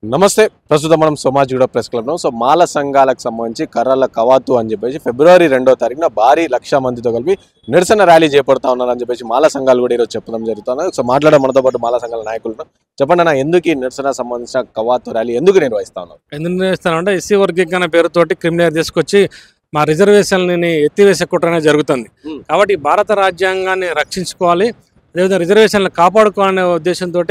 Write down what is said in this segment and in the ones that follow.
నమస్తే. ప్రస్తుతం మనం సోమాజిగూడ ప్రెస్ క్లబ్లో మాల సంఘాలకు సంబంధించి కర్రల కవాతు అని చెప్పేసి ఫిబ్రవరి 2వ తారీఖున భారీ 1,00,000 మందితో కలిపి నిరసన ర్యాలీ చేపడతా ఉన్నారని చెప్పేసి మాల సంఘాలు కూడా ఈరోజు చెప్పడం జరుగుతుంది. మాట్లాడడం మనతో పాటు మాల సంఘాల నాయకులు. చెప్పండి అన్న, ఎందుకు ఈ నిరసన సంబంధించిన కవాతు ర్యాలీ ఎందుకు నిర్వహిస్తా ఉన్నారు? ఎందుకు నిర్వహిస్తానంటే ఎస్సీ వర్గీకరణ పేరుతోటి క్రిమినల్ తీసుకొచ్చి మా రిజర్వేషన్ని ఎత్తివేసే కుట్ర అనేది జరుగుతుంది. కాబట్టి భారత రాజ్యాంగాన్ని రక్షించుకోవాలి, అదేవిధంగా రిజర్వేషన్లు కాపాడుకోవాలనే ఉద్దేశంతో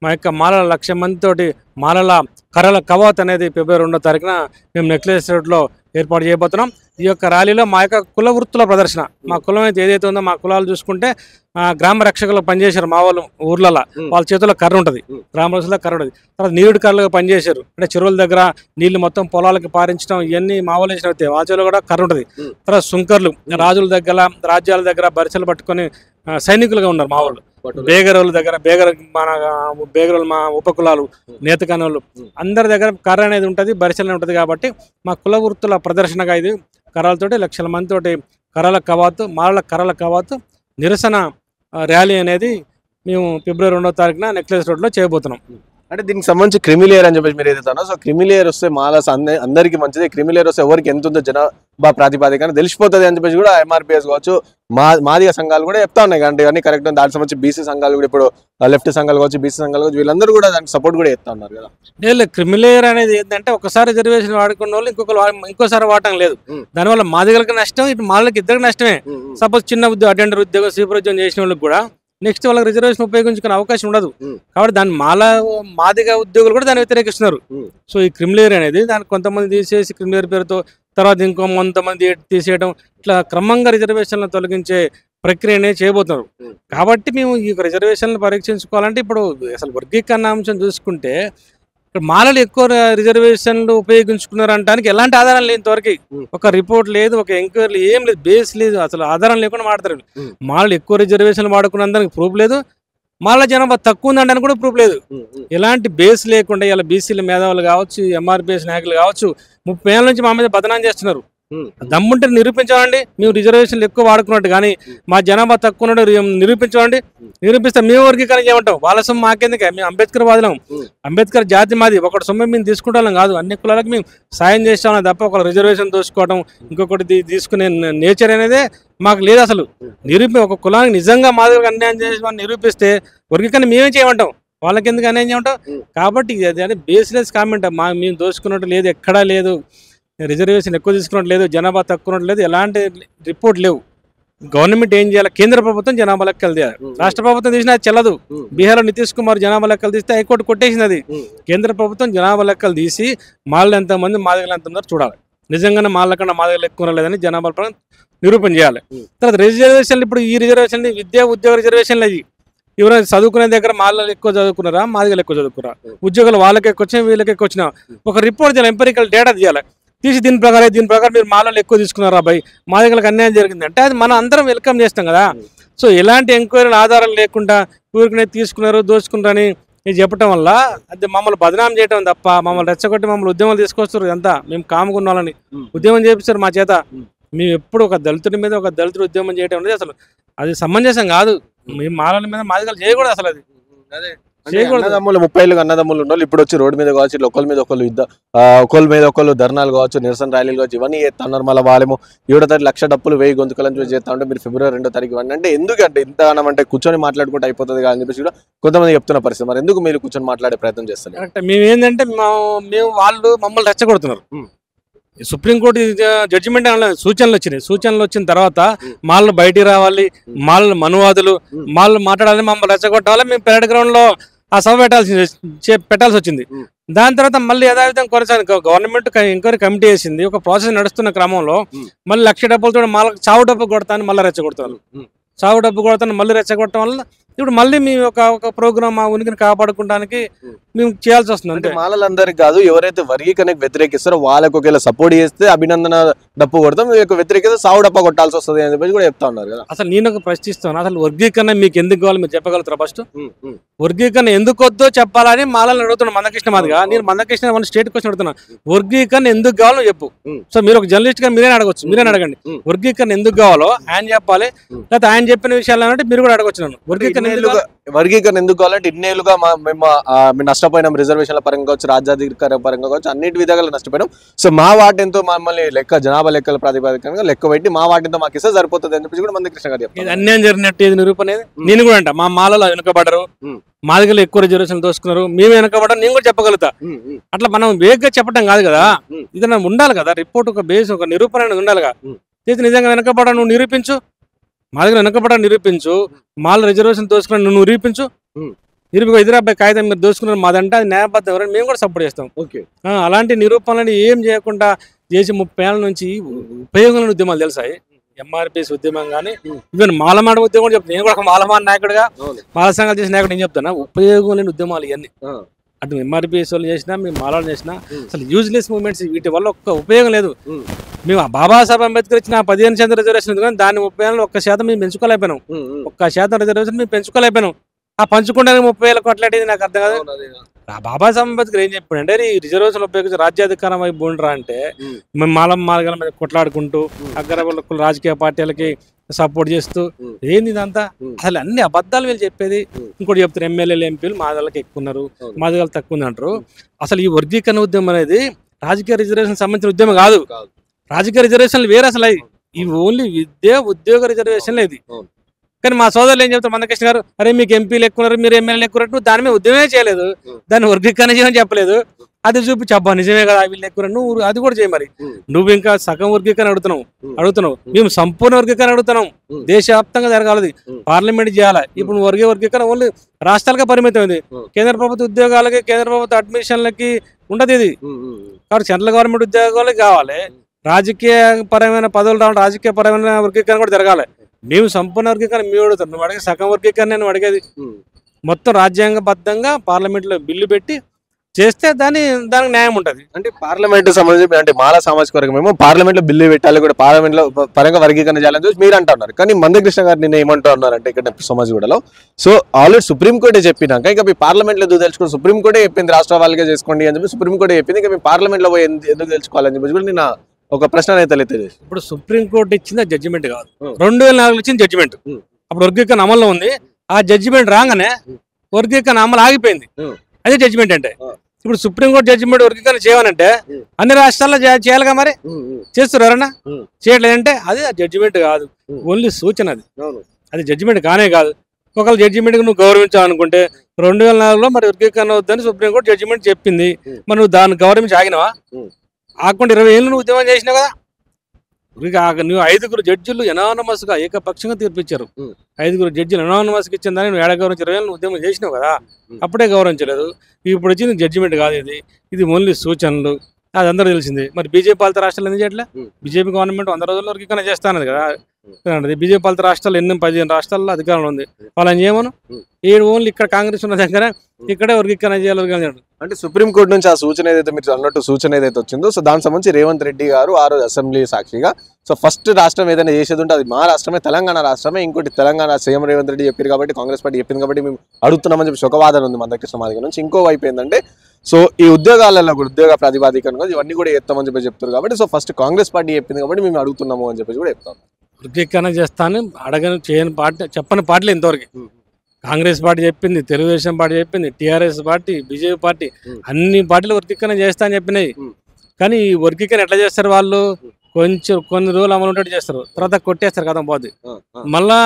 మా యొక్క మాలల 1,00,000 మందితోటి మాలల కర్రల కవాత్ అనేది ఫిబ్రవరి 2వ తారీఖున మేము నెక్లెస్ రోడ్లో ఏర్పాటు చేయబోతున్నాం. ఈ యొక్క ర్యాలీలో మా యొక్క కుల వృత్తుల ప్రదర్శన, మా కులం అయితే ఏదైతే ఉందో మా కులాలు చూసుకుంటే గ్రామ రక్షకులు పనిచేశారు మా వాళ్ళు ఊర్లలో, వాళ్ళ చేతుల్లో కర్ర ఉంటుంది, గ్రామ రక్షకుల కర్ర ఉంటుంది. తర్వాత నీరుడు కర్రలుగా పనిచేశారు, అంటే చెరువుల దగ్గర నీళ్లు మొత్తం పొలాలకి పారించడం ఇవన్నీ మా వాళ్ళు వేసిన అవుతాయి, వాళ్ళ చేతుల్లో కూడా కర్ర ఉంటుంది. తర్వాత సుంకర్లు రాజుల దగ్గర రాజ్యాల దగ్గర బరిసెలు పట్టుకొని సైనికులుగా ఉన్నారు మా వాళ్ళు. బేగరోళ్ళ దగ్గర బేగరోళ్ళు మా ఉపకులాలు నేతకానోళ్ళు అందరి దగ్గర కర్ర అనేది ఉంటుంది, బరిసెలు ఉంటుంది. కాబట్టి మా కుల వృత్తుల ప్రదర్శనగా ఇది కర్రలతోటి 1,00,000 మందితోటి కర్రల కవాతు మాలల కర్రల కవాతు నిరసన ర్యాలీ అనేది మేము ఫిబ్రవరి 2వ తారీఖున నెక్లెస్ రోడ్లో చేయబోతున్నాం. అంటే దీనికి సంబంధించి క్రిమిలేయర్ అని చెప్పేసి మీరు ఏదైతే సో క్రిమిలేయర్ వస్తే మాలస్ అందరికీ మంచిది, క్రిమిలేయర్ వస్తే ఎవరికి ఎంత ఉందో జనాభా ప్రాతిపాదికన తెలిసిపోతుంది అని చెప్పేసి కూడా ఎంఆర్పిఎస్ కావచ్చు మాదిగ సంఘాలు కూడా చెప్తా ఉన్నాయి. అంటే ఇవన్నీ కరెక్ట్. దానికి సంబంధించి బీసీ సంఘాలు కూడా ఇప్పుడు లెఫ్ట్ సంఘాలు కావచ్చు, బీసీ సంఘాలు కావచ్చు, వీళ్ళందరూ కూడా దానికి సపోర్ట్ కూడా చేస్తా ఉన్నారు కదా. లేదు, క్రిమిలేయర్ అనేది ఏంటంటే ఒకసారి రిజర్వేషన్ వాడుకున్న వాళ్ళు ఇంకోసారి వాడటం లేదు. దానివల్ల మాదిగలకి నష్టం, ఇటు మాలకి ఇద్దరికి నష్టమే. సపోజ్ చిన్న అటెండర్ ఉద్యోగం సీపర్ ఉద్యోగం చేసిన వాళ్ళకి కూడా నెక్స్ట్ వాళ్ళకి రిజర్వేషన్ ఉపయోగించుకునే అవకాశం ఉండదు. కాబట్టి దాని మాదిగ ఉద్యోగులు కూడా దాన్ని వ్యతిరేకిస్తున్నారు. సో ఈ క్రిమిలేయర్ అనేది దానికి కొంతమంది తీసేసి క్రిమిలేయర్ పేరుతో తర్వాత ఇంకో కొంతమంది తీసేయడం, ఇట్లా క్రమంగా రిజర్వేషన్లను తొలగించే ప్రక్రియ అనేది చేయబోతున్నారు. కాబట్టి మేము ఈ రిజర్వేషన్లు పరీక్షించుకోవాలంటే ఇప్పుడు అసలు వర్గీకరణ అంశం చూసుకుంటే ఇక్కడ మాలలు ఎక్కువ రిజర్వేషన్లు ఉపయోగించుకున్నారు అనడానికి ఎలాంటి ఆధారం లేదు. ఇంతవరకు ఒక రిపోర్ట్ లేదు, ఒక ఎంక్వైరీ ఏం లేదు, బేస్ లేదు, అసలు ఆధారం లేకుండా మాడతారు. మాలలు ఎక్కువ రిజర్వేషన్లు వాడుకున్నందుకు ప్రూఫ్ లేదు, మాల జనాభా తక్కువ ఉందంటే కూడా ప్రూఫ్ లేదు. ఎలాంటి బేస్ లేకుండా ఇలా బీసీల మేధావులు కావచ్చు, ఎంఆర్పిఎస్ నాయకులు కావచ్చు 30 ఏళ్ళ నుంచి మా మీద బదనాం చేస్తున్నారు. దమ్ముంటే నిరూపించాలండి, మేము రిజర్వేషన్లు ఎక్కువ వాడుకున్నట్టు, కానీ మా జనాభా తక్కువ ఉన్నట్టు నిరూపించాలండి. నిరూపిస్తే మేము వర్గీకరణ చేయమంటాం, వాళ్ళ సొమ్ము మాకెందుకే, మేము అంబేద్కర్ వాదినాం, అంబేద్కర్ జాతి మాది, ఒకటి సొమ్ము మేము తీసుకుంటాం కాదు, అన్ని కులాలకు మేము సాయం చేస్తామని తప్ప ఒక రిజర్వేషన్ దోచుకోవడం ఇంకొకటి తీసుకునే నేచర్ అనేది మాకు లేదు. అసలు ఒక కులానికి నిజంగా మాదిరిగా అన్యాయం చేసి నిరూపిస్తే వర్గీకరణ మేమే చేయమంటాం, వాళ్ళకి ఎందుకు అన్యాయం చేయమంటాం. కాబట్టి అది బేస్లెస్ కామెంట్. మేము దోచుకున్నట్టు లేదు, ఎక్కడా లేదు, రిజర్వేషన్ ఎక్కువ తీసుకున్నట్టు లేదు, జనాభా తక్కువ లేదు, ఎలాంటి రిపోర్ట్ లేవు. గవర్నమెంట్ ఏం చేయాలి, కేంద్ర ప్రభుత్వం జనాభా లెక్కలు తీయాలి, రాష్ట్ర ప్రభుత్వం తీసినా అది చెల్లదు. బీహార్లో నితీష్ కుమార్ జనాభా లెక్కలు తీస్తే హైకోర్టు కొట్టేసింది. అది కేంద్ర ప్రభుత్వం జనాభా లెక్కలు తీసి మాళ్ళు ఎంతమంది మాదిగలు ఎంతమంది చూడాలి, నిజంగానే మాళ్ళ కన్నా మాదిగలు ఎక్కువ లేదని జనాభా పరంగా నిరూపణ చేయాలి. తర్వాత రిజర్వేషన్లు, ఇప్పుడు ఈ రిజర్వేషన్ విద్యా ఉద్యోగ రిజర్వేషన్లు అయ్యి ఎవరైనా చదువుకునే దగ్గర మాలలు ఎక్కువ చదువుకున్నారా, మాదిగలు ఎక్కువ చదువుకున్నారా, ఉద్యోగాలు వాళ్ళకి ఎక్కువ వచ్చినా వీళ్ళకి ఎక్కువ వచ్చినా ఒక రిపోర్ట్ చేయాలి, ఎంపెరికల్ డేటా తీయాలి, తీసి దీని ప్రకారం మీరు మాలలు ఎక్కువ తీసుకున్నారా అబ్బాయి, మాదిగలకు అన్యాయం జరిగింది అంటే అది మనం అందరం వెల్కమ్ చేస్తాం కదా. సో ఎలాంటి ఎంక్వైరీలు ఆధారం లేకుండా ఊరికనే తీసుకున్నారు దోచుకున్నారని ఇది చెప్పడం వల్ల అది మమ్మల్ని బదనాం చేయడం తప్ప, మమ్మల్ని రెచ్చగొట్టి మమ్మల్ని ఉద్యమాలు తీసుకొస్తారు. ఇదంతా మేము కాముకున్న వాళ్ళని ఉద్యమం చేపిస్తారు మా చేత. మేము ఎప్పుడు ఒక దళితుడి మీద ఒక దళితుడు ఉద్యమం చేయడం అనేది అసలు అది సమంజసం కాదు. మేము మాలల మీద మాదిగలు చేయకూడదు, అసలు అది అన్నదమ్ములు 30 ఏళ్ళుగా అన్నదమ్ములు ఉన్న ఇప్పుడు వచ్చి రోడ్డు మీద కావచ్చు, ఒకరి మీద ఒకరి మీద ఒకళ్ళు ధర్నాలు కావచ్చు, నిరసన ర్యాలీలు కావచ్చు, ఇవన్నీ చేస్తున్నారు. మళ్ళీ వాళ్ళేమో 7వ తారీఖు 1,00,000 డప్పులు 1000 గొంతుకలను చూసి చేస్తా ఉంటే మీరు ఫిబ్రవరి 2వ తారీఖు ఇవన్నీ అంటే ఎందుకంటే ఇంతగానం అంటే కూర్చొని మాట్లాడుకుంటే అయిపోతుంది కదా అని చెప్పేసి కూడా కొంతమంది చెప్తున్న పరిస్థితి. మరి ఎందుకు మీరు కూర్చొని మాట్లాడే ప్రయత్నం చేస్తారు? కరెక్ట్. మేము ఏంటంటే వాళ్ళు మమ్మల్ని రెచ్చగొడుతున్నారు. సుప్రీంకోర్టు జడ్జిమెంట్ సూచనలు వచ్చిన తర్వాత మాళ్ళు బయటికి రావాలి, మాళ్ళు మనువాదులు మాళ్ళు మాట్లాడాలి, మమ్మల్ని రెచ్చగొట్టాలి, మేము పెరడ్ గ్రౌండ్ లో ఆ సభ పెట్టాల్సి వచ్చింది. దాని తర్వాత మళ్ళీ యథావిధంగా కొనసాగి గవర్నమెంట్ ఎంక్వైరీ కమిటీ వేసింది. ఒక ప్రాసెస్ నడుస్తున్న క్రమంలో మళ్ళీ 1,00,000 డబ్బులతో మళ్ళీ చావు డబ్బు కొడతాను మళ్ళీ రెచ్చగొడతాను, చావు డబ్బు కొడతాను మళ్ళీ రెచ్చగొట్టడం వల్ల ఇప్పుడు మళ్ళీ మేము ఒక ప్రోగ్రామ్ మా ఉనికిని కాపాడుకోవడానికి మేము చేయాల్సి వస్తుంది. అంటే మాలలందరికీ కాదు, ఎవరైతే వర్గీకరణకు వ్యతిరేకిస్తారో వాళ్ళకి ఒకవేళ సపోర్ట్ చేస్తే అభినందన డప్పు కొడతాం, వ్యతిరేకిస్తే సావు డప్ప కొట్టాల్సి వస్తుంది అని చెప్పి కూడా చెప్తా ఉన్నారు కదా. అసలు నేను ఒక ప్రశ్నిస్తాను, అసలు వర్గీకరణ మీకు ఎందుకు కావాలి మీరు చెప్పగలుగుతారా? ఫస్ట్ వర్గీకరణ ఎందుకు వద్దో చెప్పాలని మాలని అడుగుతున్నాను మందకృష్ణ మాదిగా. నేను మందకృష్ణ స్టేట్ క్వశ్చన్ అడుగుతున్నా, వర్గీకరణ ఎందుకు కావాలో చెప్పు. సో మీరు ఒక జర్నలిస్ట్ గా మీరే అడగచ్చు, మీరే అడగండి వర్గీకరణ ఎందుకు కావాలో ఆయన చెప్పాలి, లేకపోతే ఆయన చెప్పిన విషయాలు అంటే మీరు కూడా అడగచ్చు. నన్ను వర్గీకరణ వర్గీకరణ ఎందుకు కావాలంటే ఇన్నేళ్ళుగా మేము నష్టపోయినాం, రిజర్వేషన్ల పరంగా కావచ్చు, రాజ్యాధికార పరంగా కావచ్చు, అన్నిటి విధాలుగా నష్టపోయినాం. సో మా వాటితో మమ్మల్ని జనాభా లెక్కల ప్రాతిపదికగా లెక్క పెట్టి మా వాటితో మాకు ఇస్తే సరిపోతుంది అని చెప్పి కూడా మందకృష్ణ గారు చెప్తారు. అన్యాయం జరిగినట్టు ఇది నిరూపణ. నేను కూడా అంట మా మాలలో వెనుకబడరు, మాదిగలు ఎక్కువ రిజర్వేషన్ దోసుకున్నారు, మేము వెనకబడరు, నేను కూడా చెప్పగలుగుతా. అట్లా మనం వేగంగా చెప్పడం కాదు కదా, ఇది ఉండాలి కదా రిపోర్ట్, ఒక బేస్, ఒక నిరూపణ అనేది ఉండాలిగా. చేసి నిజంగా వెనకబడ నువ్వు నిరూపించు, మాదిగలు వెనకబడ నిరూపించు, మాల రిజర్వేషన్ దోసుకున్నా నువ్వు నిరూపించు. నిరూపక ఎదురాబాయి కాగితం మీరు దోసుకున్నారు మాదంటే అది న్యాయబద్ధం ఎవరైనా మేము కూడా సపోర్ట్ చేస్తాం. అలాంటి నిరూపణలని ఏం చేయకుండా చేసి 30 ఏళ్ళ నుంచి ఉపయోగం ఉద్యమాలు తెలుసాయి. ఎంఆర్పిఎస్ ఉద్యమం కానీ ఈవెన్ మాలమాడ ఉద్యమం కూడా చెప్తాను. నేను కూడా ఒక మాలమాడ నాయకుడుగా, మాల సంఘాలు చేసిన నాయకుడు నేను చెప్తాను, ఉపయోగం లేని ఉద్యమాలు ఇవన్నీ. అటు ఎంఆర్పిఎస్ వాళ్ళు చేసినా, మేము మాలలు చేసినా అసలు యూజ్లెస్ మూవ్మెంట్స్, వీటి వల్ల ఒక్క ఉపయోగం లేదు. మేము బాబాసాహెబ్ అంబేద్కర్ ఇచ్చిన 15% రిజర్వేషన్ ఉంది కానీ దాన్ని 30 ఏళ్ళు 1% మేము పెంచుకోలేకపోయినాం. 1% రిజర్వేషన్ మేము పెంచుకోలేకపోయినాం. ఆ పంచుకోవడానికి 30,000 కొట్లాడేది నాకు అర్థం కాదు. బాబాసాహెబ్ అంబేద్కర్ ఏం చెప్పాడు అంటే, ఈ రిజర్వేషన్ ఉపయోగించి రాజ్యాధికారం వైపు ఉండరా అంటే మేము మాలగల మీద కొట్లాడుకుంటూ అగ్రవర్ణకులు రాజకీయ పార్టీలకి సపోర్ట్ చేస్తూ ఏంది ఇదంతా, అసలు అన్ని అబద్ధాలు వీళ్ళు చెప్పేది. ఇంకోటి చెప్తారు ఎమ్మెల్యేలు ఎంపీలు మాదిగలకు ఎక్కువ ఉన్నారు, మాదిగలు తక్కువ ఉంది అంటారు. అసలు ఈ వర్గీకరణ ఉద్యమం అనేది రాజకీయ రిజర్వేషన్ సంబంధించిన ఉద్యమం కాదు. రాజకీయ రిజర్వేషన్లు వేరే, అసలు ఇవి ఓన్లీ విద్య ఉద్యోగ రిజర్వేషన్లు ఇది. కానీ మా సోదరులు ఏం చెప్తారు, మందకృష్ణ గారు, అరే మీకు ఎంపీలు ఎక్కున్నారు, మీరు ఎమ్మెల్యేలు ఎక్కువ, దాని మీద ఉద్యమే చేయలేదు, దాన్ని వర్గీకరణ చేయని చెప్పలేదు, అది చూపి చెప్పా నిజమే కదా వీళ్ళు ఎక్కువ, నువ్వు అది కూడా చేయి. మరి నువ్వు ఇంకా సగం వర్గీకరణ అడుగుతున్నావు, మేము సంపూర్ణ వర్గీకరణ అడుగుతున్నాం. దేశవ్యాప్తంగా జరగాలి, పార్లమెంట్ చేయాలి. ఇప్పుడు వర్గీకరణ ఓన్లీ రాష్ట్రాలకే పరిమితం. ఇది కేంద్ర ప్రభుత్వ ఉద్యోగాలకి, కేంద్ర ప్రభుత్వ అడ్మిషన్లకి ఉండదు ఇది. కాబట్టి సెంట్రల్ గవర్నమెంట్ ఉద్యోగాలకి కావాలి. రాజకీయ పరమైన పదవులు రావాలి, రాజకీయ పరమైన వర్గీకరణ కూడా జరగాలి. మేము సంపూర్ణ వర్గీకరణ మేము అడుగుతాం, నువ్వు అడిగే సగం వర్గీకరణ నువ్వు అడిగేది. మొత్తం రాజ్యాంగబద్ధంగా పార్లమెంట్లో బిల్లు పెట్టి చేస్తే దానికి న్యాయం ఉంటుంది. అంటే పార్లమెంట్ సంబంధించి అంటే మాల సామాజిక వర్గం ఏమో పార్లమెంట్ లో బిల్లు పెట్టాలి, కూడా పార్లమెంట్ లో పరంగా వర్గీకరణ చేయాలని చూసి మీరు అంటున్నారు. కానీ మందకృష్ణ గారు నిన్న ఏమంటూ ఉన్నారంటే ఇక్కడ సమాజగూడలో, సో ఆల్రెడీ సుప్రీంకోర్టే చెప్పినాక ఇంకా మీ పార్లమెంట్ లో ఎందుకు తెలుసుకోండి, సుప్రీంకోర్టే చెప్పింది రాష్ట్ర వాళ్ళకే చేసుకోండి అని చెప్పి సుప్రీంకోర్టే చెప్పింది, ఇంకా మీ పార్లమెంట్ లో పోయి ఎందుకు తెలుసుకోవాలని చెప్పి కూడా నిన్న ఒక ప్రశ్న అయితే లేదు. ఇప్పుడు సుప్రీంకోర్టు ఇచ్చిన జడ్జిమెంట్ కాదు, 2004 ఇచ్చిన జడ్జిమెంట్. అప్పుడు వర్గీకరణ అమల్లో ఉంది. ఆ జడ్జిమెంట్ రాగానే వర్గీకరణ అమలు ఆగిపోయింది. అదే జడ్జిమెంట్ అంటే. ఇప్పుడు సుప్రీంకోర్టు జడ్జిమెంట్ వర్గీకరణ చేయాలంటే అన్ని రాష్ట్రాల్లో చేయాలిగా, మరి చేస్తారు ఎవరన్నా? చేయట్లేదంటే అది జడ్జిమెంట్ కాదు, ఓన్లీ సూచన. అది జడ్జిమెంట్ కానే కాదు. ఒకవేళ జడ్జిమెంట్ నువ్వు గౌరవించాలనుకుంటే 2004లో మరి వర్గీకరణ వద్దని సుప్రీంకోర్టు జడ్జిమెంట్ చెప్పింది, మరి నువ్వు దాన్ని గౌరవించి ఆగినవా? ఆకుండా 20 ఏళ్ళు నువ్వు ఉద్యమం చేసినావు కదా. నువ్వు 5 జడ్జిలు ఎనానమస్ గా ఏకపక్షంగా తీర్పిచ్చారు. 5 జడ్జిలు ఎనానమస్ గా ఇచ్చిన దాన్ని నువ్వు ఏడ గౌరవించి 20 ఏళ్ళు ఉద్యమం చేసినావు కదా, అప్పుడే గౌరవించలేదు. ఇప్పుడు వచ్చింది జడ్జిమెంట్ కాదు, ఇది ఓన్లీ సూచనలు. అది అందరూ తెలిసింది. మరి బీజేపీ పాలిత రాష్ట్రాలు ఎందుకు చేయట్లే? బీజేపీ గవర్నమెంట్ 100 రోజుల్లో వర్గీకరణ చేస్తానది కదా. బీజేపీ పాలిత రాష్ట్రాలు 15 రాష్ట్రాల్లో అధికారంలో ఉంది. వాళ్ళని చేయమను. ఓన్లీ ఇక్కడ కాంగ్రెస్ ఉన్న దగ్గర ఇక్కడే వర్గీకరణ చేయాలి. అంటే సుప్రీంకోర్టు నుంచి ఆ సూచన ఏదైతే మీరు అన్నట్టు సూచన ఏదైతే వచ్చిందో, సో దానికి సంబంధించి రేవంత్ రెడ్డి గారు ఆ రోజు అసెంబ్లీ సాక్షిగా, సో ఫస్ట్ రాష్ట్రం ఏదైనా చేసేది ఉంటే అది మా రాష్ట్రమే, తెలంగాణ రాష్ట్రమే. ఇంకోటి తెలంగాణ సీఎం రేవంత్ రెడ్డి చెప్పారు కాబట్టి, కాంగ్రెస్ పార్టీ చెప్పింది కాబట్టి మేము అడుగుతున్నామని చెప్పి ఒక వాదన ఉంది మందకృష్ణ మాదిగ నుంచి. ఇంకో వైపు ఏంటంటే, సో ఈ ఉద్యోగాలలో కూడా ఉద్యోగ ప్రాతిపాదికన ఇవన్నీ కూడా ఎత్తామని చెప్పి చెప్తారు కాబట్టి, సో ఫస్ట్ కాంగ్రెస్ పార్టీ చెప్పింది కాబట్టి మేము అడుగుతున్నాము అని చెప్పి కూడా చెప్తాం. వర్గీకరణ చేస్తాను అడగను చేయని పార్టీ, చెప్పని పార్టీలు ఇంతవరకు. కాంగ్రెస్ పార్టీ చెప్పింది, తెలుగుదేశం పార్టీ చెప్పింది, టీఆర్ఎస్ పార్టీ, బీజేపీ పార్టీ, అన్ని పార్టీలు వర్గీకరణ చేస్తా అని చెప్పినాయి. కానీ ఈ వర్గీకరణ ఎట్లా చేస్తారు వాళ్ళు? కొన్ని రోజులు అమలు ఉంటే చేస్తారు, తర్వాత కొట్టేస్తారు కదా పోద్ది. మళ్ళా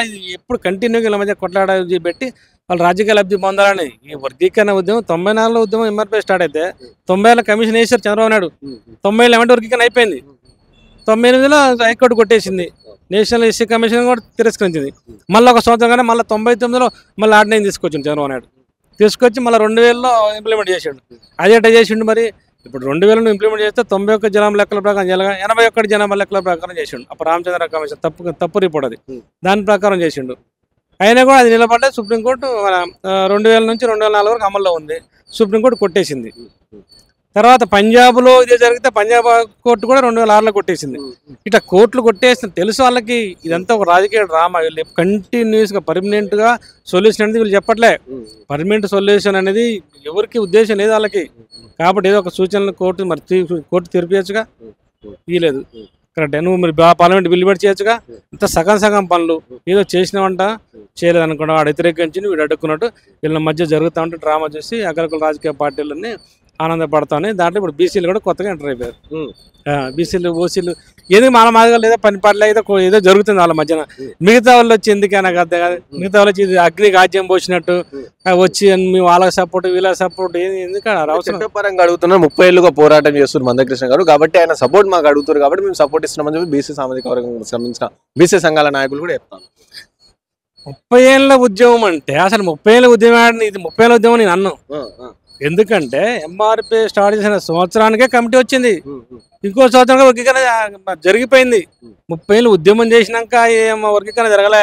ఇది ఎప్పుడు కంటిన్యూగా ఇలా మధ్య కొట్లాడ పెట్టి వాళ్ళు రాజకీయ లబ్ధి పొందాలని. ఈ వర్గీకరణ ఉద్యమం 94లో ఉద్యమం ఎంఆర్పీ స్టార్ట్ అయితే 90లో కమిషన్ వేసారు చంద్రబాబు నాయుడు. 90లో ఏమంటే వర్గీకరణ అయిపోయింది. 98లో హైకోర్టు కొట్టేసింది, నేషనల్ ఎస్సీ కమిషన్ కూడా తిరస్కరించింది. మళ్ళీ ఒక సంవత్సరం కానీ మళ్ళీ 99లో మళ్ళీ ఆర్డినెన్స్ తీసుకొచ్చింది చంద్రబాబు నాయుడు. తీసుకొచ్చి మళ్ళీ 2000లో ఇంప్లిమెంట్ చేసాడు. అదేట చేసిండు. మరి ఇప్పుడు 2000 ఇంప్లిమెంట్ చేస్తే 91 జనాభా లెక్కల ప్రకారం చేయాలి, 81 జనాభా లెక్కల ప్రకారం చేసిండు. అప్పుడు రామచంద్ర కమిషన్ తప్పు రిపోర్ట్ అది, దాని ప్రకారం చేసిండు. అయినా కూడా అది నిలబడ్డ సుప్రీంకోర్టు 2000 నుంచి 2004 వరకు అమల్లో ఉంది. సుప్రీంకోర్టు కొట్టేసింది. తర్వాత పంజాబ్లో ఇదే జరిగితే పంజాబ్ కోర్టు కూడా 2006లో కొట్టేసింది. ఇట్లా కోర్టులు కొట్టేసిన తెలుసు వాళ్ళకి. ఇదంతా ఒక రాజకీయ డ్రామా. వీళ్ళు కంటిన్యూస్గా పర్మనెంట్గా సొల్యూషన్ అనేది వీళ్ళు చెప్పట్లే. పర్మనెంట్ సొల్యూషన్ అనేది ఎవరికి ఉద్దేశం లేదు వాళ్ళకి. కాబట్టి ఏదో ఒక సూచనలు కోర్టు తీర్పియచ్చుగా, ఇవ్వలేదు. కరెక్ట్. నువ్వు మరి పార్లమెంట్ బిల్లు పెట్టి చేయొచ్చుగా. ఇంత సగం సగం పనులు ఏదో చేసినావంట చేయలేదు అనుకున్నా వాడు వ్యతిరేకించి వీడు అడ్డుకున్నట్టు వీళ్ళ మధ్య జరుగుతూ ఉంటే డ్రామా చూసి అగ్రకుల రాజకీయ పార్టీలన్నీ ఆనందపడతామని దాంట్లో ఇప్పుడు బీసీలు కూడా కొత్తగా ఎంటర్ అయిపోయారు. బీసీలు ఓసీలు ఏది మన మాదిగా లేదా పని పట్ల ఏదో జరుగుతుంది వాళ్ళ మధ్యన. మిగతా వాళ్ళు వచ్చి ఎందుకైనా కదా, మిగతా వాళ్ళు వచ్చి అగ్నికి ఆజ్యం పోసినట్టు వచ్చి మేము వాళ్ళకి సపోర్ట్ వీళ్ళకి సపోర్ట్ ఎందుకు చట్టపరంగా అడుగుతున్నారు. 30 ఏళ్ళుగా పోరాటం చేస్తున్నారు మందకృష్ణ గారు, కాబట్టి ఆయన సపోర్ట్ మాకు అడుగుతారు కాబట్టి మేము సపోర్ట్ ఇస్తున్నామని చెప్పి బీసీ సామాజిక వర్గానికి సంబంధించిన బీసీ సంఘాల నాయకులు కూడా చెప్తాను. 30 ఏళ్ళ ఉద్యమం అంటే అసలు 30 ఏళ్ళ ఉద్యమం ఇది 30 ఏళ్ళ ఉద్యమం నేను అన్ను. ఎందుకంటే ఎంఆర్పీ స్టార్ట్ చేసిన సంవత్సరానికే కమిటీ వచ్చింది, ఇంకో సంవత్సరం వర్గీకరణ జరిగిపోయింది. 30 ఏళ్ళు ఉద్యమం చేసినాక ఏం వర్గీకరణ జరగలే.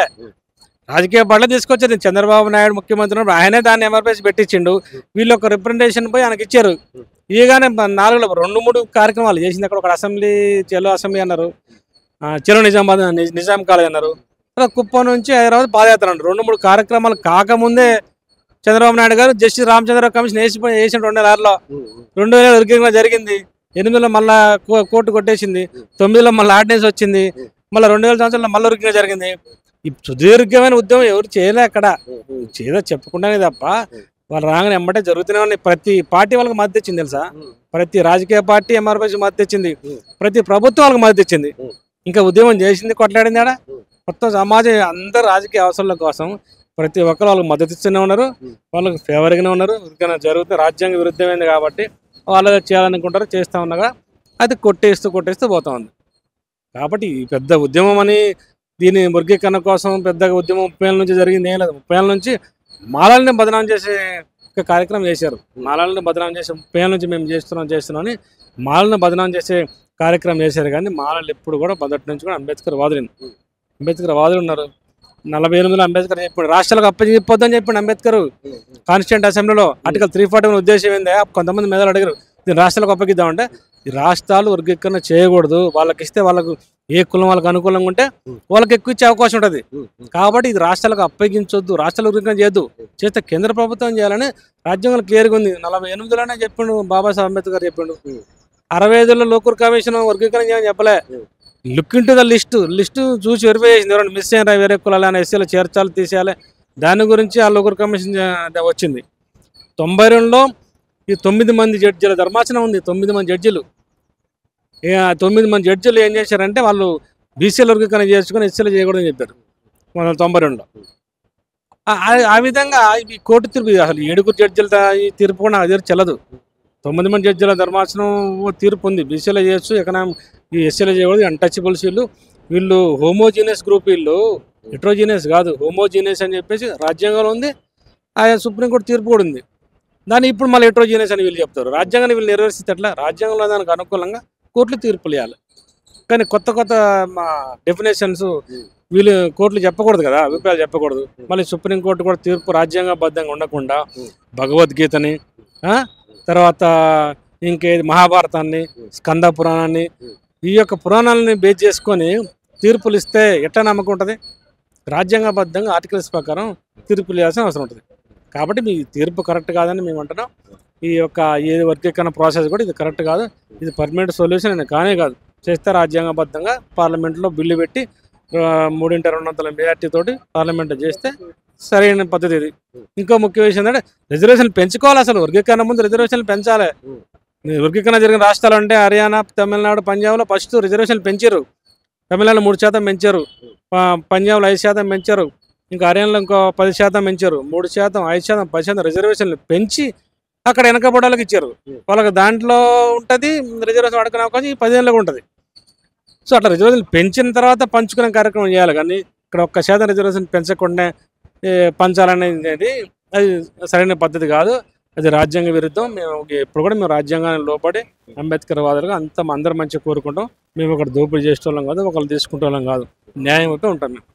రాజకీయ పార్టీలు తీసుకొచ్చారు. చంద్రబాబు నాయుడు ముఖ్యమంత్రి ఉన్నప్పుడు ఆయనే దాన్ని ఎంఆర్పీఎస్ పెట్టించిండు. వీళ్ళు ఒక రిప్రజెంటేషన్ పోయి ఆయనకి ఇచ్చారు. ఇయగానే 2-3 కార్యక్రమాలు చేసింది. అక్కడ ఒక అసెంబ్లీ చెలో అసెంబ్లీ అన్నారు, చెలో నిజామాబాద్ నిజాం కాలేజ్ అన్నారు, కుప్పం నుంచి హైదరాబాద్ పాదయాత్ర అన్నారు. 2-3 కార్యక్రమాలు కాకముందే చంద్రబాబు నాయుడు గారు జస్టిస్ రామచంద్రరావు కమిషన్ వేసిన 2006లో 2000 వర్గీకరణ జరిగింది. 8లో మళ్ళా కోర్టు కొట్టేసింది. 9లో మళ్ళీ ఆర్డినెన్స్ వచ్చింది. మళ్ళీ 2000 సంవత్సరంలో మళ్ళీ వర్గీకరణ జరిగింది. ఈ సుదీర్ఘమైన ఉద్యమం ఎవరు చేయలే అక్కడ. చేదో చెప్పుకుంటానే తప్ప వాళ్ళు రాగానే ఎమ్మటే జరుగుతూనే ఉన్నాయి. ప్రతి పార్టీ వాళ్ళకి మద్దతు ఇచ్చింది తెలుసా. ప్రతి రాజకీయ పార్టీ ఎంఆర్పీఎస్ మద్దతు ఇచ్చింది. ప్రతి ప్రభుత్వం వాళ్ళకి మద్దతు ఇచ్చింది. ఇంకా ఉద్యమం చేసింది కొట్లాడింది ఆడ. మొత్తం సమాజం అందరు రాజకీయ అవసరాల కోసం ప్రతి ఒక్కరు వాళ్ళకి మద్దతు ఇస్తూనే ఉన్నారు, వాళ్ళకి ఫేవర్గానే ఉన్నారు. ఇంకా జరుగుతుంది రాజ్యాంగ విరుద్ధమైంది కాబట్టి వాళ్ళు చేయాలనుకుంటారు, చేస్తూ ఉన్నాగా అది కొట్టేస్తూ పోతా ఉంది. కాబట్టి ఈ పెద్ద ఉద్యమం అని దీని వర్గీకరణ కోసం పెద్దగా ఉద్యమం 30 ఏళ్ళ నుంచి జరిగింది ఏం లేదు. 30 ఏళ్ళ నుంచి మాలల్ని బదనాం చేసే ఒక కార్యక్రమం చేశారు. మాలల్ని బదనాం చేసే 30 ఏళ్ళ నుంచి మేము చేస్తున్నాం అని మాలల్ని బదనాం చేసే కార్యక్రమం చేశారు. కానీ మాలలు ఎప్పుడు కూడా మొదటి నుంచి కూడా అంబేద్కర్ వాదులు ఉన్నారు. 48లో అంబేద్కర్ చెప్పాడు రాష్ట్రాలకు అప్పచెప్పొద్దని చెప్పాడు అంబేద్కర్ కాన్స్టిట్యూంట్ అసెంబ్లీలో. ఆర్టికల్ 341 ఉద్దేశం ఏందే, కొంతమంది మెదలు అడిగారు దీన్ని రాష్ట్రాలకు అప్పగిద్దామంటే ఈ రాష్ట్రాలు వర్గీకరణ చేయకూడదు, వాళ్ళకి ఇస్తే వాళ్ళకు ఏ కులం వాళ్ళకి అనుకూలంగా ఉంటే వాళ్ళకి ఎక్కువ ఇచ్చే అవకాశం ఉంటుంది. కాబట్టి ఇది రాష్ట్రాలకు అప్పగించొద్దు, రాష్ట్రాల వర్గీకరణ చేయొద్దు, చేస్తే కేంద్ర ప్రభుత్వం చేయాలని రాజ్యాంగంలో క్లియర్గా ఉంది. 48లోనే చెప్పిండు బాబాసాహెబ్ అంబేద్కర్ చెప్పిండు. 65లో లోకూర్ కమిషన్ వర్గీకరణ చేయని చెప్పలే. Look in to the list చూసి వెరిఫై చేసింది. ఎవరైనా మిస్ అయినా వేరే కులాలని ఎస్సీలో చేర్చాలి తీసేయాలి, దాని గురించి ఆ లోకూర్ కమిషన్ వచ్చింది. 92లో ఈ 9 మంది జడ్జీల ధర్మాసనం ఉంది. 9 మంది జడ్జీలు 9 మంది జడ్జీలు ఏం చేశారంటే వాళ్ళు బీసీల వర్గీకరణ చేసుకుని ఎస్సీలు చేయకూడదని చెప్పారు 1992లో. ఆ విధంగా ఈ కోర్టు తీర్పు అసలు 7 జడ్జీల ఈ తీర్పు కూడా నాకు దగ్గర చెల్లదు. 9 మంది జడ్జీల ధర్మాసనం తీర్పు ఉంది, బీసీలో చేయొచ్చు, ఈ ఎస్సీలో చేయకూడదు, అన్టచబుల్స్ వీళ్ళు హోమోజీనియస్ గ్రూప్, వీళ్ళు హెట్రోజీనియస్ కాదు హోమోజీనియస్ అని చెప్పేసి రాజ్యాంగంలో ఉంది. ఆయా సుప్రీంకోర్టు తీర్పు కూడా ఉంది. దాన్ని ఇప్పుడు మళ్ళీ హెట్రోజీనియస్ అని వీళ్ళు చెప్తారు. రాజ్యాంగాన్ని వీళ్ళు నెరవేర్చితే ఎట్లా? రాజ్యాంగంలో దానికి అనుకూలంగా కోర్టులు తీర్పులు ఇవ్వాలి. కానీ కొత్త డెఫినేషన్స్ వీళ్ళు కోర్టులు చెప్పకూడదు కదా, అభిప్రాయాలు చెప్పకూడదు. మళ్ళీ సుప్రీంకోర్టు కూడా తీర్పు రాజ్యాంగబద్ధంగా ఉండకుండా భగవద్గీతని, తర్వాత ఇంకేది మహాభారతాన్ని, స్కంద పురాణాన్ని, ఈ యొక్క పురాణాలని బేస్ చేసుకొని తీర్పులు ఇస్తే ఎట్లా నమ్మకం ఉంటుంది? రాజ్యాంగబద్ధంగా ఆర్టికల్స్ ప్రకారం తీర్పులు ఇవ్వాల్సిన అవసరం ఉంటుంది. కాబట్టి మీ తీర్పు కరెక్ట్ కాదని మేము అంటున్నాం. ఈ యొక్క ఏ వర్గీకరణ ప్రాసెస్ కూడా ఇది కరెక్ట్ కాదు, ఇది పర్మనెంట్ సొల్యూషన్ అని కానే కాదు. చేస్తే రాజ్యాంగబద్ధంగా పార్లమెంట్లో బిల్లు పెట్టి 3/200 మెజార్టీ తోటి పార్లమెంట్ చేస్తే సరైన పద్ధతి ఇది. ఇంకో ముఖ్య విషయం ఏంటంటే రిజర్వేషన్లు పెంచుకోవాలి. అసలు వర్గీకరణ ముందు రిజర్వేషన్లు పెంచాలి. వర్గీకరణ జరిగిన రాష్ట్రాలు అంటే హర్యానా, తమిళనాడు, పంజాబ్లో ఫస్ట్ రిజర్వేషన్లు పెంచారు. తమిళనాడులో 3% పెంచారు, పంజాబ్లో 5% పెంచారు, ఇంకా హర్యానాలో ఇంకో 10% పెంచారు. 3%, 5%, 10% రిజర్వేషన్లు పెంచి అక్కడ వెనకబడాలకు ఇచ్చారు. వాళ్ళకి దాంట్లో ఉంటుంది రిజర్వేషన్ వాడుకునే అవకాశం ఈ 10 ఏళ్ళకు ఉంటుంది. సో అట్లా రిజర్వేషన్ పెంచిన తర్వాత పంచుకునే కార్యక్రమం చేయాలి. కానీ ఇక్కడ 1% రిజర్వేషన్ పెంచకుండా పంచాలనేది అది సరైన పద్ధతి కాదు, అది రాజ్యాంగ విరుద్ధం. మేము ఎప్పుడు కూడా మేము రాజ్యాంగాన్ని లోపడి అంబేద్కర్ వాదులుగా అందరం మంచిగా కోరుకుంటాం. మేము ఒకటి దోపిడీ చేసే వాళ్ళం కాదు, ఒకళ్ళు తీసుకుంటే వాళ్ళం కాదు, న్యాయం అయితే ఉంటాం మేము.